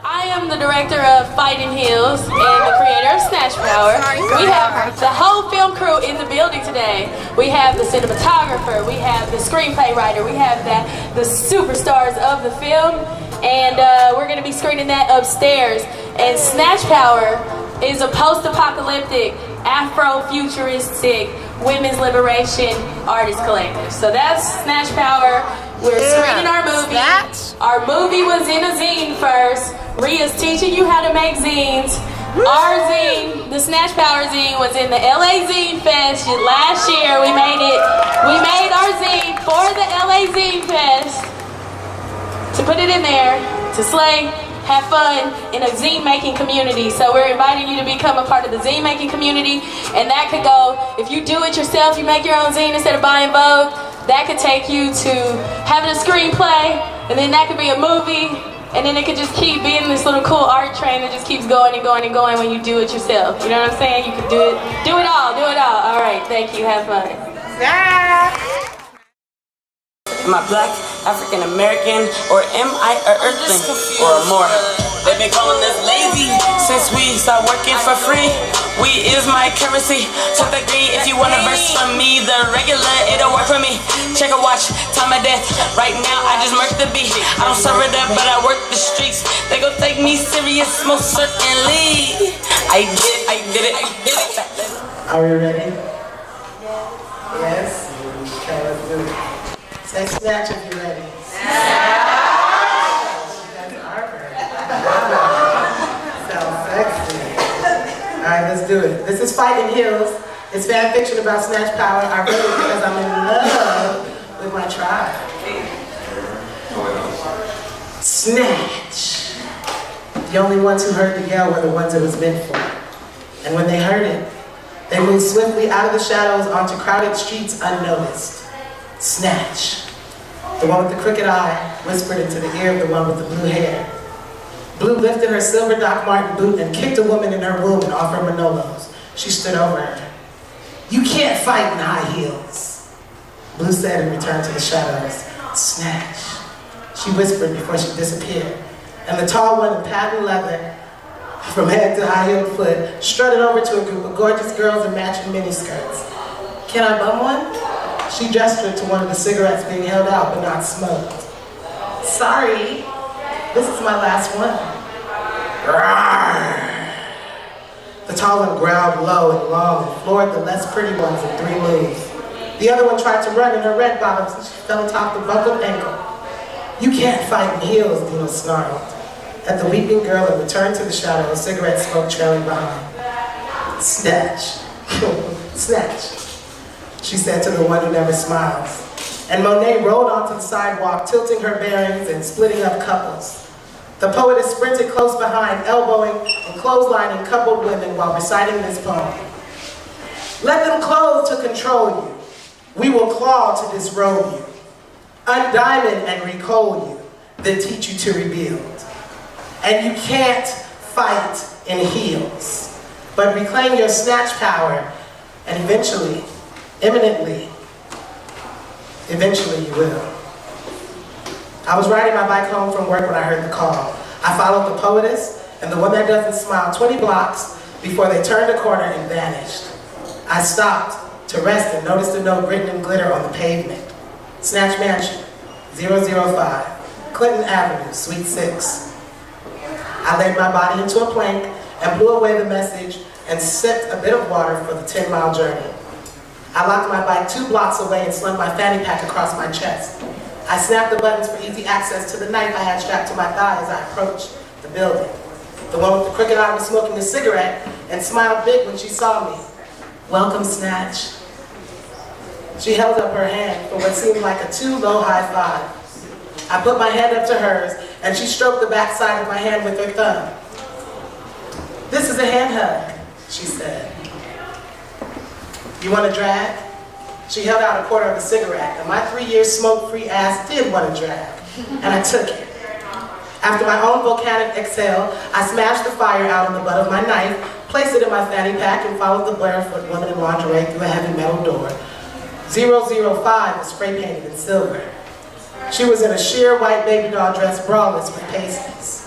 I am the director of Fighting Heels and the creator of Snatch Power. We have the whole film crew in the building today. We have the cinematographer, we have the screenplay writer, we have the superstars of the film, and we're going to be screening that upstairs. And Snatch Power is a post-apocalyptic, Afro-futuristic women's liberation artist collective. So that's Snatch Power. We're screening our movie. Our movie was in a zine first. Ria's teaching you how to make zines. Our zine, the Snatch Power zine, was in the LA Zine Fest last year. We made our zine for the LA Zine Fest to put it in there, to slay, have fun in a zine making community. So we're inviting you to become a part of the zine making community, and that could go, if you do it yourself, you make your own zine instead of buying Vogue, that could take you to having a screenplay, and then that could be a movie, and then it could just keep being this little cool art train that just keeps going and going and going when you do it yourself. You know what I'm saying? You could do it all. All right, thank you, have fun. Am I black, African American, or am I an earthling or a Moor? They've been calling us lazy since we started working for free. We is my currency, took the green. If you want a verse from me, the regular, it'll work for me. Check a watch, time of death. Right now, I just murk the beat. I don't serve it up, but I work the streets. They gon' take me serious, most certainly. I did it. Are we ready? Yes? Okay, let's do it. Say snatch if you're ready. Sounds sexy. Alright, let's do it. This is Fighting Heels. It's fan fiction about Snatch Power. I wrote it because I'm in love with my tribe. Snatch. The only ones who heard the yell were the ones it was meant for. And when they heard it, they moved swiftly out of the shadows onto crowded streets unnoticed. Snatch. The one with the crooked eye whispered into the ear of the one with the blue hair. Blue lifted her silver Doc Marten boot and kicked a woman in her womb and off her Manolos. She stood over her. "You can't fight in high heels," Blue said and returned to the shadows. Snatch, she whispered before she disappeared. And the tall one in patent leather, from head to high-heeled foot, strutted over to a group of gorgeous girls in matching miniskirts. "Can I bum one?" She gestured to one of the cigarettes being held out but not smoked. "Sorry, this is my last one." Rawr. The tall one growled low and long and floored the less pretty ones in 3 moves. The other one tried to run in her red bottoms and she fell atop the buckled ankle. "You can't fight in heels," Dino snarled. At the weeping girl that returned to the shadow, a cigarette smoke trailing behind. "Snatch." "Snatch," she said to the one who never smiles. And Monet rolled onto the sidewalk, tilting her bearings and splitting up couples. The poetess sprinted close behind, elbowing and clotheslining coupled women while reciting this poem. "Let them clothe to control you. We will claw to disrobe you. Undiamond and recoal you, then teach you to rebuild. And you can't fight in heels, but reclaim your snatch power, and eventually you will." I was riding my bike home from work when I heard the call. I followed the poetess and the one that doesn't smile 20 blocks before they turned a corner and vanished. I stopped to rest and noticed a note written in glitter on the pavement. Snatch Mansion, 005, Clinton Avenue, Suite 6. I laid my body into a plank and blew away the message and sipped a bit of water for the 10-mile journey. I locked my bike 2 blocks away and slung my fanny pack across my chest. I snapped the buttons for easy access to the knife I had strapped to my thigh as I approached the building. The one with the crooked eye was smoking a cigarette and smiled big when she saw me. "Welcome, Snatch." She held up her hand for what seemed like a too low high five. I put my hand up to hers and she stroked the back side of my hand with her thumb. "This is a hand hug," she said. "You want a drag?" She held out a quarter of a cigarette, and my 3-year smoke-free ass did want a drag, and I took it. After my own volcanic exhale, I smashed the fire out on the butt of my knife, placed it in my fanny pack, and followed the barefoot woman in lingerie through a heavy metal door. 005 was spray-painted in silver. She was in a sheer white baby doll dress braless with pasties.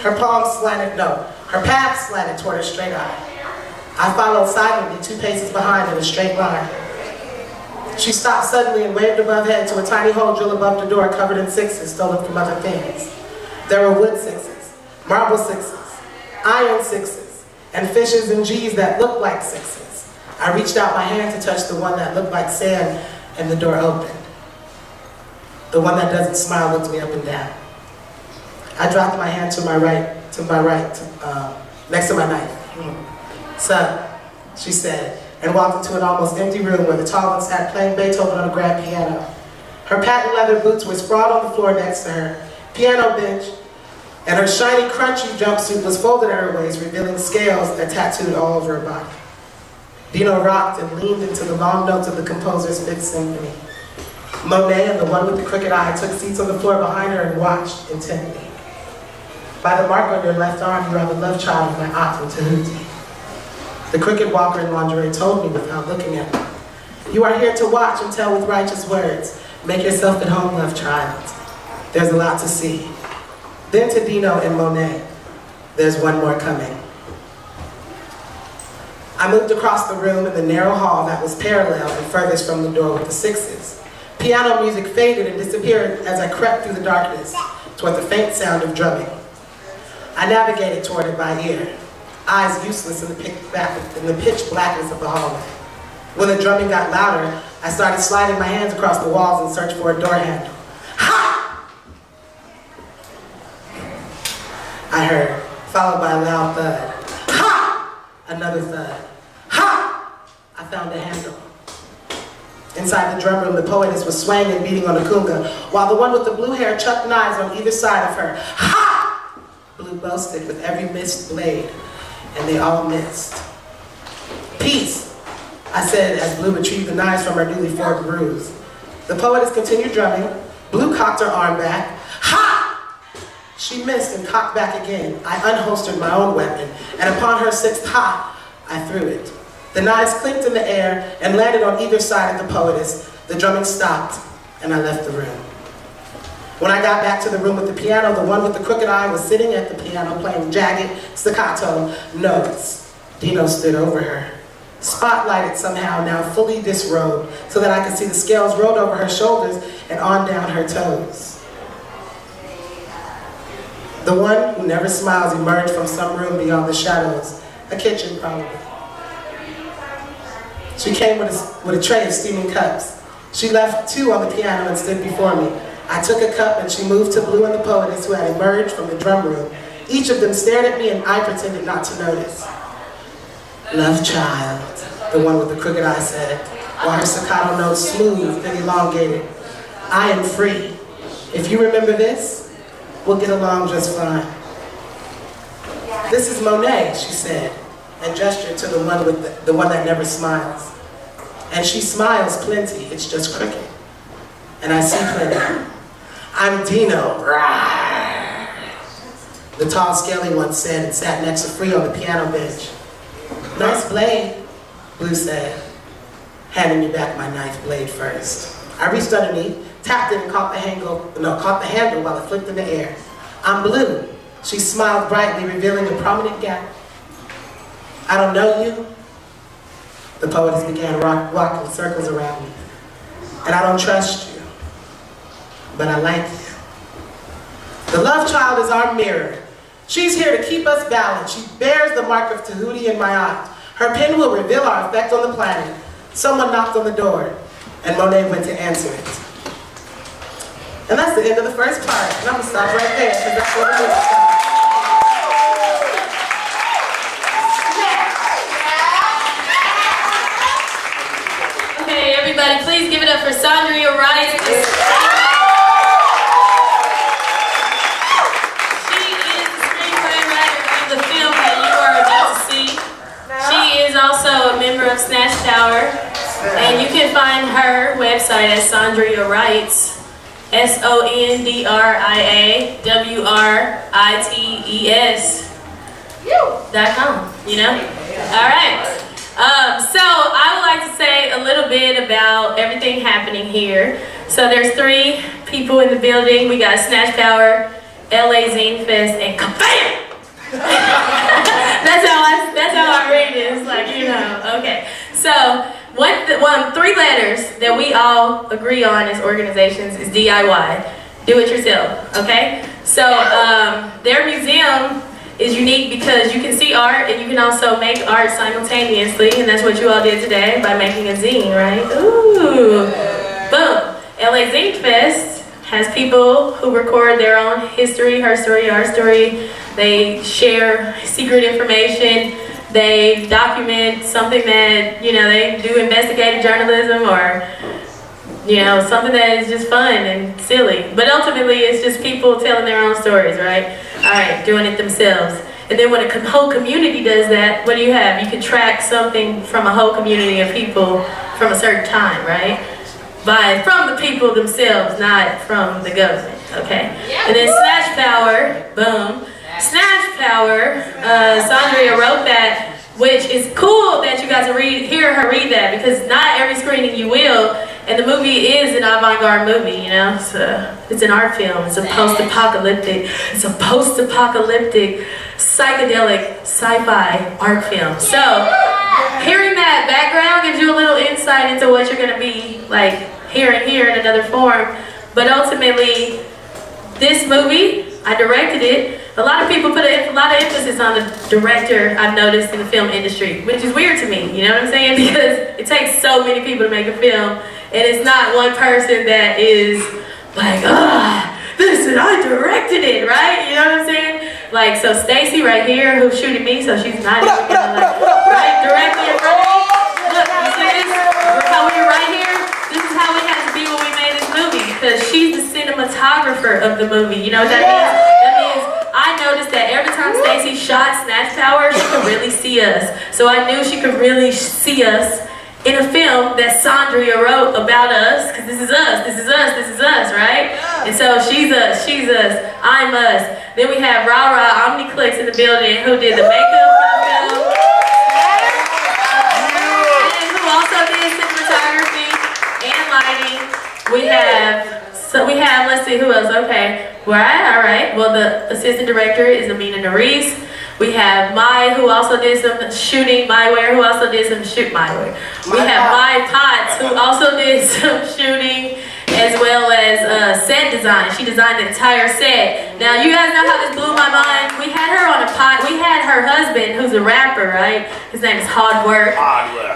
Her path slanted toward a straight eye. I followed silently 2 paces behind in a straight line. She stopped suddenly and waved above head to a tiny hole drilled above the door covered in 6s stolen from other things. There were wood 6s, marble 6s, iron 6s, and fishes and G's that looked like 6s. I reached out my hand to touch the one that looked like sand, and the door opened. The one that doesn't smile looked me up and down. I dropped my hand to my right, next to my knife. "Son," she said, and walked into an almost empty room where the tall one sat playing Beethoven on a grand piano. Her patent leather boots were sprawled on the floor next to her piano bench, and her shiny, crunchy jumpsuit was folded at her waist, revealing scales that tattooed all over her body. Dino rocked and leaned into the long notes of the composer's 5th Symphony. Monet and the one with the crooked eye took seats on the floor behind her and watched intently. "By the mark on your left arm, you are the love child of my aunt in Tahuti," the crooked walker in lingerie told me without looking at me. "You are here to watch and tell with righteous words. Make yourself at home, love child. There's a lot to see." Then to Dino and Monet, "There's one more coming." I moved across the room in the narrow hall that was parallel and furthest from the door with the 6s. Piano music faded and disappeared as I crept through the darkness toward the faint sound of drumming. I navigated toward it by ear, eyes useless in the pitch blackness of the hallway. When the drumming got louder, I started sliding my hands across the walls in search for a door handle. "Ha!" I heard, followed by a loud thud. "Ha!" Another thud. "Ha!" I found a handle. Inside the drum room, the poetess was swaying and beating on a kunga, while the one with the blue hair chucked knives on either side of her. "Ha!" Blue boasted with every missed blade, and they all missed. "Peace," I said as Blue retrieved the knives from her newly formed bruise. The poetess continued drumming. Blue cocked her arm back. "Ha!" She missed and cocked back again. I unholstered my own weapon, and upon her 6th ha, I threw it. The knives clinked in the air and landed on either side of the poetess. The drumming stopped, and I left the room. When I got back to the room with the piano, the one with the crooked eye was sitting at the piano playing jagged staccato notes. Dino stood over her, spotlighted somehow, now fully disrobed, so that I could see the scales rolled over her shoulders and on down her toes. The one who never smiles emerged from some room beyond the shadows, a kitchen probably. She came with a tray of steaming cups. She left 2 on the piano and stood before me. I took a cup and she moved to Blue and the poetess who had emerged from the drum room. Each of them stared at me and I pretended not to notice. "Love child," the one with the crooked eye said, while her staccato notes smooth and elongated. "I am free. If you remember this, we'll get along just fine." "This is Monet," she said, and gestured to the one that never smiles. "And she smiles plenty, it's just crooked. And I see plenty. I'm Dino." The tall, scaly one said and sat next to Free on the piano bench. "Nice blade," Blue said, handing me back my knife blade first. I reached underneath, tapped it and caught the handle while it flicked in the air. "I'm Blue." She smiled brightly, revealing a prominent gap. "I don't know you." The poetess began walking circles around me. "And I don't trust you, but I like you. The love child is our mirror. She's here to keep us balanced. She bears the mark of Tahuti in my aunt. Her pen will reveal our effect on the planet." Someone knocked on the door, and Monet went to answer it. And that's the end of the first part. And I'm gonna stop right there, because that's what it is. Okay, everybody, please give it up for SondriaWrites. Also a member of Snatch Power, and you can find her website at SondriaWrites, SondriaWrites.com, you know? All right. So I would like to say a little bit about everything happening here. So there's 3 people in the building. We got Snatch Power, LA Zine Fest, and kabam! that's how I read it. It's like, you know, okay. So, three letters that we all agree on as organizations is DIY. Do it yourself, okay? So, their museum is unique because you can see art and you can also make art simultaneously, and that's what you all did today by making a zine, right? Ooh, boom. LA Zine Fest has people who record their own history, her story, our story. They share secret information. They document something that, you know, they do investigative journalism or, you know, something that is just fun and silly. But ultimately, it's just people telling their own stories, right? All right, doing it themselves. And then when a whole community does that, what do you have? You can track something from a whole community of people from a certain time, right? From the people themselves, not from the government, okay? And then Snatch Power, boom. Snatch Power, Sondria wrote that, which is cool that you got to hear her read that, because not every screening you will, and the movie is an avant-garde movie, you know? It's an art film, it's a post-apocalyptic, psychedelic, sci-fi art film. So, hearing that background gives you a little insight into what you're gonna be like hearing here in another form. But ultimately, this movie, I directed it. A lot of people put a lot of emphasis on the director, I've noticed, in the film industry, which is weird to me, you know what I'm saying? Because it takes so many people to make a film, and it's not one person that is like, I directed it, right? You know what I'm saying? Like, so Stacy right here, who's shooting me, so she's not even gonna like, right, directly in front of me. Look, you see this? How we're right here? This is how it has to be when we made this movie, because she's the cinematographer of the movie. You know what that means? That means I noticed that every time Stacy shot Snatch Power, she could really see us. So I knew she could really see us in a film that Sondria wrote about us, because this is us, right? And so she's us, I'm us. Then we have Ra Omniclicks in the building, who did the makeup for the film, and who also did cinematography and lighting. We have, let's see, who else? Okay, all right. Well, the assistant director is Amina Naris. We have Mai, who also did some shooting, Maiware, who also did some Maiware. We have Mai Potts, who also did some shooting, as well as set design. She designed the entire set. Now, you guys know how this blew my mind? We had her on a we had her husband, who's a rapper, right? His name is Hard Work.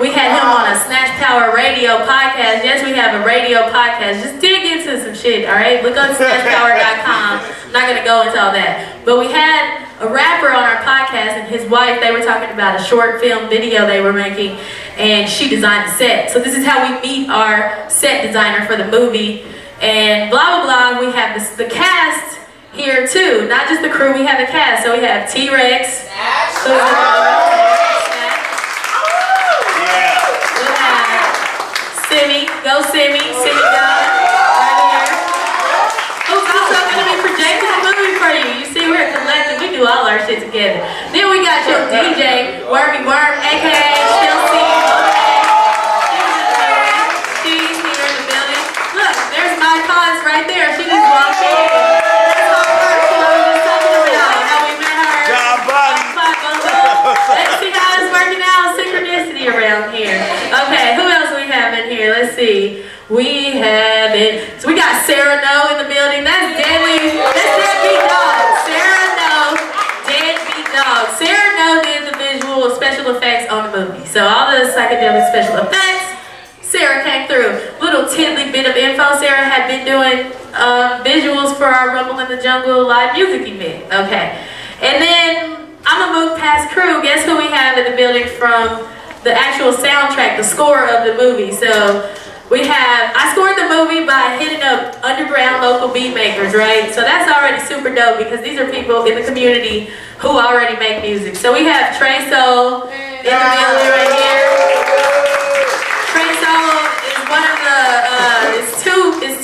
We had him on a Snatch Power radio podcast. Yes, we have a radio podcast. Just dig into some shit, all right? Look on SnatchPower.com. I'm not going to go into all that. But we had a rapper on our podcast and his wife. They were talking about a short film video they were making, and she designed the set. So this is how we meet our set designer for the movie, and blah, blah, blah. We have the cast here too, not just the crew, we have the cast. So we have T-Rex. We have Simi, go Simi, Simi God, right here. Who's also going to be projecting the movie for you. You see, we're a collective, we do all our shit together. Then we got your DJ, Wormy Worm, aka Chelsea. She's here in the building. Look, there's my cause right there. She just walked in. That's all her. She was just talking about how we met her. Let's see how it's working out. Synchronicity around here. Okay, who else we have in here? Let's see. We have it. So we got Sarah No in the building. That's Deadly. That's Deadbeat Dog. Sarah No, Deadbeat Dog. Sarah No did the visual special effects on the movie. So all the psychedelic special effects, Sarah came through. Little tidbit bit of info. Sarah had been doing visuals for our Rumble in the Jungle live music event. Okay. And then I'm gonna move past crew. Guess who we have in the building from the actual soundtrack, the score of the movie. So I scored the movie by hitting up underground local beat makers, right? So that's already super dope because these are people in the community who already make music. So we have Trey Soul in the building right here. Trey Soul is one of the,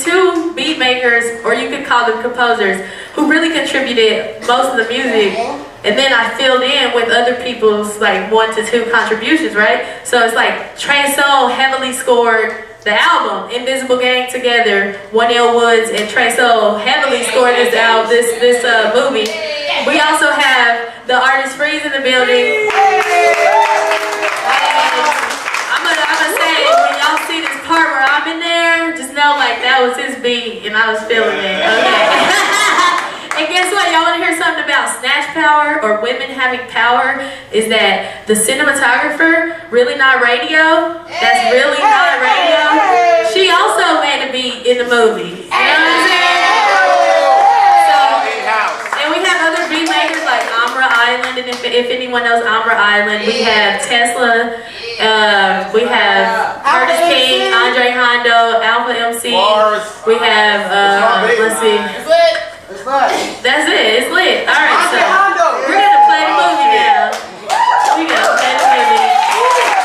two beat makers, or you could call them composers, who really contributed most of the music. And then I filled in with other people's like 1 to 2 contributions, right? So it's like Trey Soul heavily scored the album Invisible Gang Together. 1L Woods and Trey Soul heavily scored this movie. We also have the artist Freeze in the building. I'm gonna say, when y'all see this part where I'm in there, just know like that was his beat and I was feeling it. Okay. And guess what? Y'all want to hear something about Snatch Power or women having power? Is that the cinematographer, Really Not Radio? That's Really Not Radio. She also made a beat in the movie. You know what I'm saying? And we have other beat makers like Amra Island, and if anyone knows Amra Island, we have Tesla, we have Curtis King, Andre Hondo, Alpha MC, we have, let's see. That's it, it's lit. Alright, so we're gonna play the movie now. We gotta play the movie.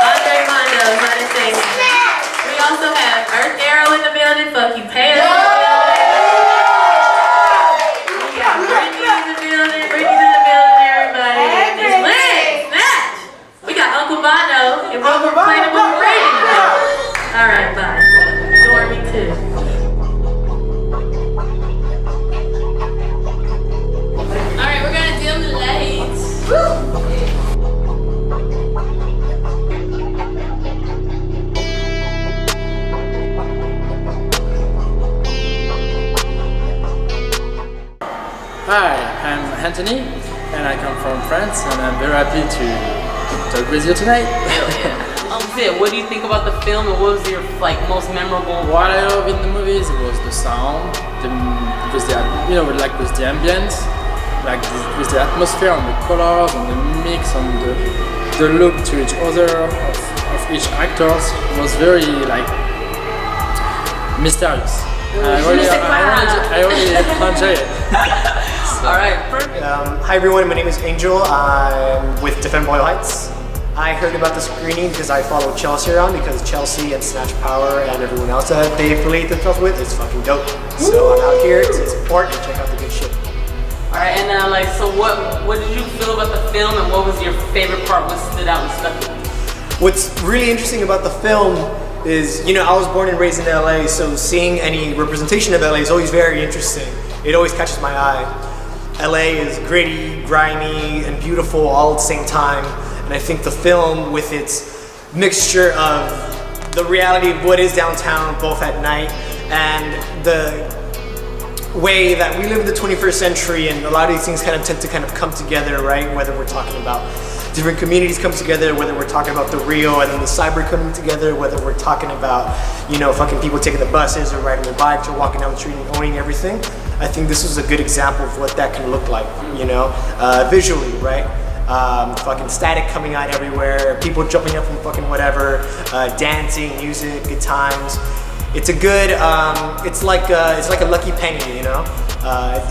Andre Hondo, United States. We also have Earth Arrow in the building, Fuck You Pale. And we're playing it when we're ready. Alright, bye. Ignore me too. Alright, we're gonna dim the lights. Hi, I'm Anthony and I come from France and I'm very happy to talk with you tonight. Sid, what do you think about the film and what was your most memorable? What I love in the movies was the sound, with the ambience, with the atmosphere and the colors and the mix and the look to each other of each actors was very mysterious. I really enjoy it. Alright, perfect. Hi everyone, my name is Angel. I'm with Defend Boyle Heights. I heard about the screening because I follow Chelsea around because Chelsea and Snatch Power and everyone else that they affiliate themselves with is fucking dope. So I'm out here to support and check out the good shit. Alright, and so what did you feel about the film and what was your favorite part? What stood out and stuck with you? What's really interesting about the film is, I was born and raised in LA, so seeing any representation of LA is always very interesting. It always catches my eye. LA is gritty, grimy, and beautiful all at the same time. And I think the film, with its mixture of the reality of what is downtown, both at night, and the way that we live in the 21st century, and a lot of these things tend to come together, right? Whether we're talking about different communities come together, whether we're talking about the real and then the cyber coming together, whether we're talking about, fucking people taking the buses or riding their bikes or walking down the street and owning everything. I think this was a good example of what that can look like, visually, right? Fucking static coming out everywhere, people jumping up from fucking whatever, dancing, music, good times. It's a good, it's like a lucky penny,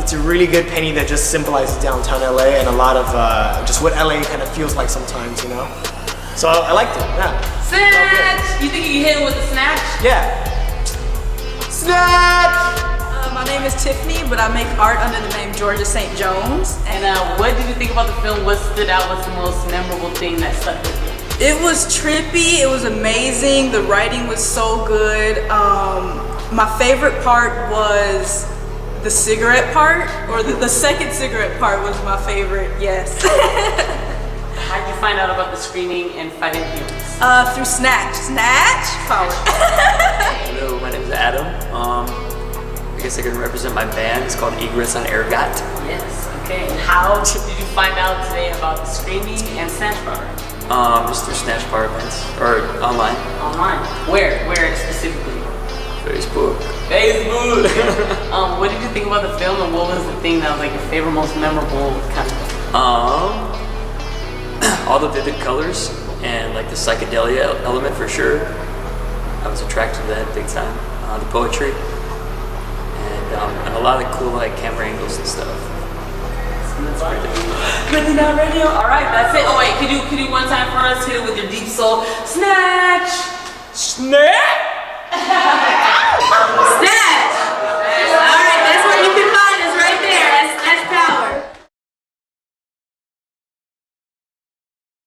It's a really good penny that just symbolizes downtown LA and a lot of just what LA kind of feels like sometimes, So I liked it, yeah. Snatch! You think you can hit it with a snatch? Yeah. Snatch! My name is Tiffany, but I make art under the name Georgia St. Jones. And what did you think about the film? What stood out? What's the most memorable thing that stuck with you? It was trippy, it was amazing, the writing was so good. My favorite part was the cigarette part, or the second cigarette part was my favorite, yes. How did you find out about the screening and Fighting Heels? Through Snatch Power. Hello, my name is Adam. I guess I can represent my band. It's called Egress on Ergot. Yes, okay. And how did you find out today about the screening and Snatch Power? Just through Snatch Power events, or online. Online? Where specifically? Facebook. What did you think about the film and what was the thing that was your favorite, most memorable kind of thing? All the vivid colors and the psychedelia element for sure. I was attracted to that big time. The poetry. And a lot of cool camera angles and stuff. Really Not Radio. All right, that's it. Oh wait, could you one time for us hit it with your deep soul? Snatch. Snatch. Snatch.